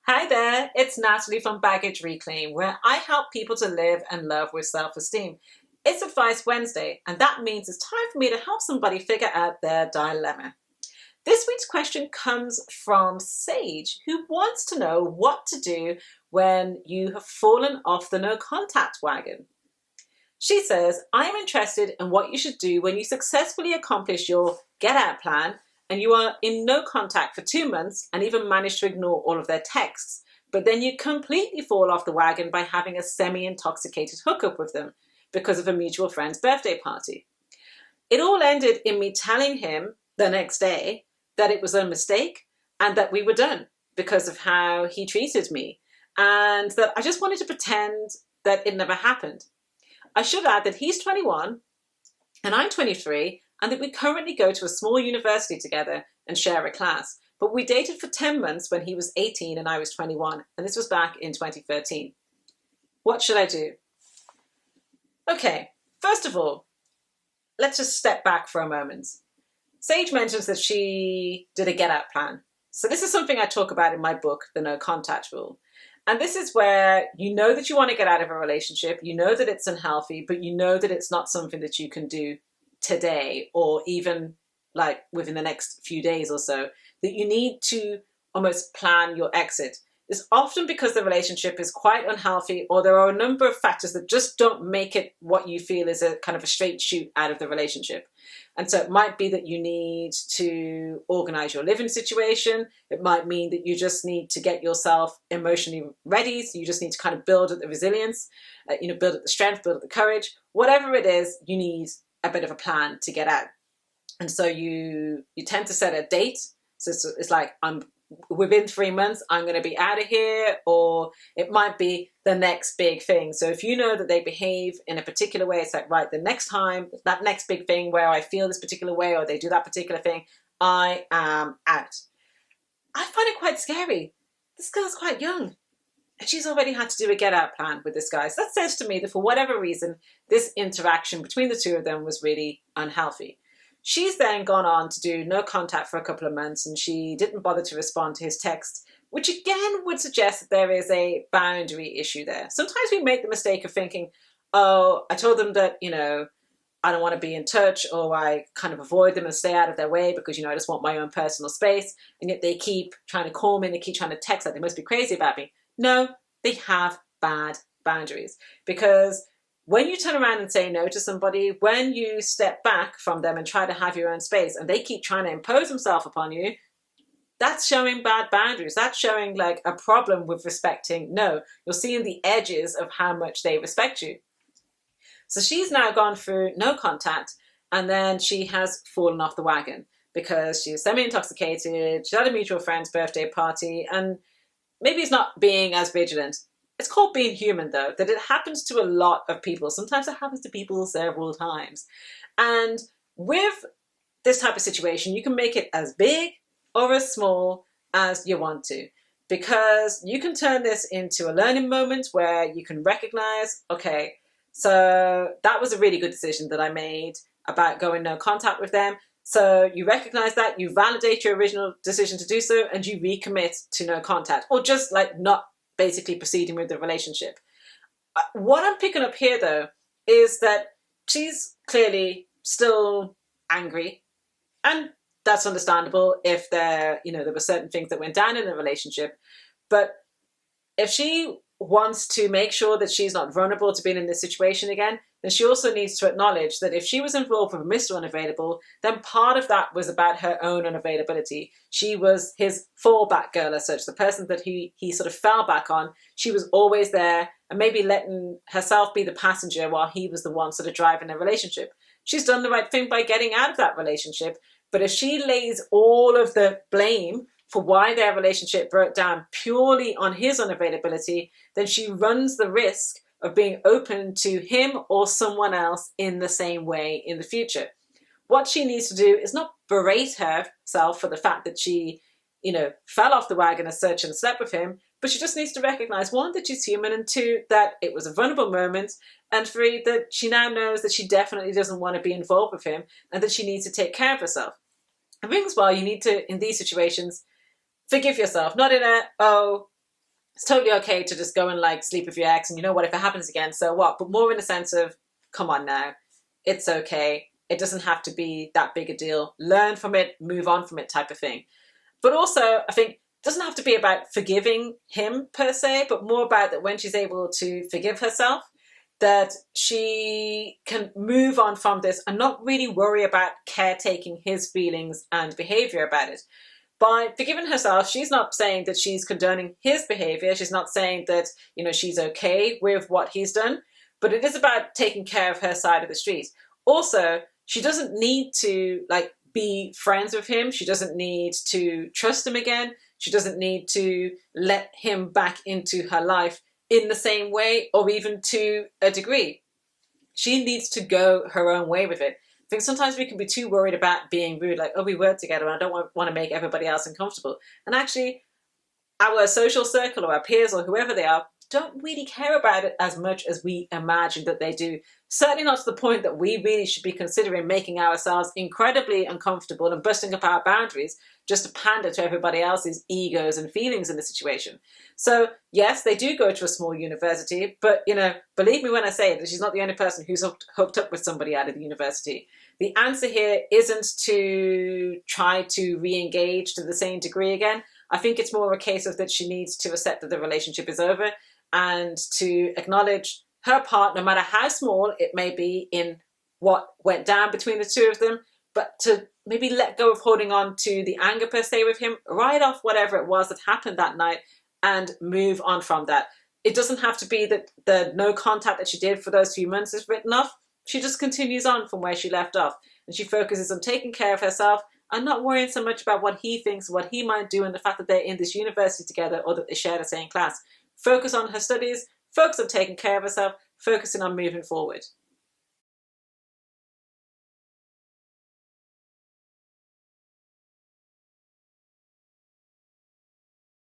Hi there, it's Natalie from Baggage Reclaim, where I help people to live and love with self-esteem. It's Advice Wednesday, and that means it's time for me to help somebody figure out their dilemma. This week's question comes from Sage, who wants to know what to do when you have fallen off the no contact wagon. She says, I am interested in what you should do when you successfully accomplish your get out plan and you are in no contact for 2 months and even manage to ignore all of their texts. But then you completely fall off the wagon by having a semi-intoxicated hookup with them because of a mutual friend's birthday party. It all ended in me telling him the next day that it was a mistake and that we were done because of how he treated me, and that I just wanted to pretend that it never happened. I should add that he's 21 and I'm 23, and that we currently go to a small university together and share a class. But we dated for 10 months when he was 18 and I was 21, and this was back in 2013. What should I do? Okay, first of all, let's just step back for a moment. Sage mentions that she did a get out plan. So this is something I talk about in my book, The No Contact Rule. And this is where you know that you want to get out of a relationship, you know that it's unhealthy, but you know that it's not something that you can do today or even like within the next few days or so, that you need to almost plan your exit. It's often because the relationship is quite unhealthy, or there are a number of factors that just don't make it what you feel is a kind of a straight shoot out of the relationship. And so it might be that you need to organize your living situation. It might mean that you just need to get yourself emotionally ready. So you just need to kind of build up the resilience, build up the strength, build up the courage. Whatever it is, you need a bit of a plan to get out. And so you tend to set a date. So it's like, I'm within 3 months, I'm going to be out of here, or it might be the next big thing. So if you know that they behave in a particular way, it's like, right, the next time, that next big thing where I feel this particular way or they do that particular thing, I am out. I find it quite scary. This girl's quite young and she's already had to do a get out plan with this guy. So that says to me that for whatever reason, this interaction between the two of them was really unhealthy. She's then gone on to do no contact for a couple of months, and she didn't bother to respond to his text, which again would suggest that there is a boundary issue there. Sometimes we make the mistake of thinking, oh, I told them that, I don't want to be in touch, or I kind of avoid them and stay out of their way because, I just want my own personal space. And yet they keep trying to call me and they keep trying to text, like they must be crazy about me. No, they have bad boundaries, because when you turn around and say no to somebody, when you step back from them and try to have your own space and they keep trying to impose themselves upon you, that's showing bad boundaries. That's showing like a problem with respecting no. You're seeing the edges of how much they respect you. So she's now gone through no contact, and then she has fallen off the wagon because she's semi-intoxicated, she's at a mutual friend's birthday party, and maybe it's not being as vigilant. It's called being human, though, that it happens to a lot of people. Sometimes it happens to people several times. And with this type of situation, you can make it as big or as small as you want to, because you can turn this into a learning moment where you can recognize, okay, so that was a really good decision that I made about going no contact with them. So you recognize that, you validate your original decision to do so, and you recommit to no contact, or just like not basically proceeding with the relationship. What I'm picking up here, though, is that she's clearly still angry, and that's understandable if there were certain things that went down in the relationship. But if she wants to make sure that she's not vulnerable to being in this situation again, then she also needs to acknowledge that if she was involved with Mr. Unavailable, then part of that was about her own unavailability. She was his fallback girl as such, the person that he sort of fell back on. She was always there and maybe letting herself be the passenger while he was the one sort of driving the relationship. She's done the right thing by getting out of that relationship. But if she lays all of the blame for why their relationship broke down purely on his unavailability, then she runs the risk of being open to him or someone else in the same way in the future. What she needs to do is not berate herself for the fact that she, fell off the wagon as such and slept with him, but she just needs to recognize, one, that she's human, and two, that it was a vulnerable moment, and three, that she now knows that she definitely doesn't want to be involved with him and that she needs to take care of herself. I think as well, you need to, in these situations, forgive yourself, not in a, oh, it's totally okay to just go and like sleep with your ex, and you know what, if it happens again, so what? But more in the sense of, come on now, it's okay. It doesn't have to be that big a deal. Learn from it, move on from it, type of thing. But also, I think it doesn't have to be about forgiving him per se, but more about that when she's able to forgive herself, that she can move on from this and not really worry about caretaking his feelings and behavior about it. By forgiving herself, she's not saying that she's condoning his behavior. She's not saying that, you know, she's okay with what he's done, but it is about taking care of her side of the street. Also, she doesn't need to like be friends with him. She doesn't need to trust him again. She doesn't need to let him back into her life in the same way, or even to a degree. She needs to go her own way with it. I think sometimes we can be too worried about being rude, like, oh, we work together and I don't want to make everybody else uncomfortable. And actually, our social circle or our peers or whoever they are don't really care about it as much as we imagine that they do. Certainly not to the point that we really should be considering making ourselves incredibly uncomfortable and busting up our boundaries just to pander to everybody else's egos and feelings in the situation. So yes, they do go to a small university, but you know, believe me when I say that she's not the only person who's hooked up with somebody out of the university. The answer here isn't to try to re-engage to the same degree again. I think it's more a case of that she needs to accept that the relationship is over and to acknowledge her part, no matter how small it may be, in what went down between the two of them, but to maybe let go of holding on to the anger per se with him, write off whatever it was that happened that night and move on from that. It doesn't have to be that the no contact that she did for those few months is written off. She just continues on from where she left off, and she focuses on taking care of herself and not worrying so much about what he thinks, what he might do, and the fact that they're in this university together or that they share the same class. Focus on her studies, focus on taking care of herself, focusing on moving forward.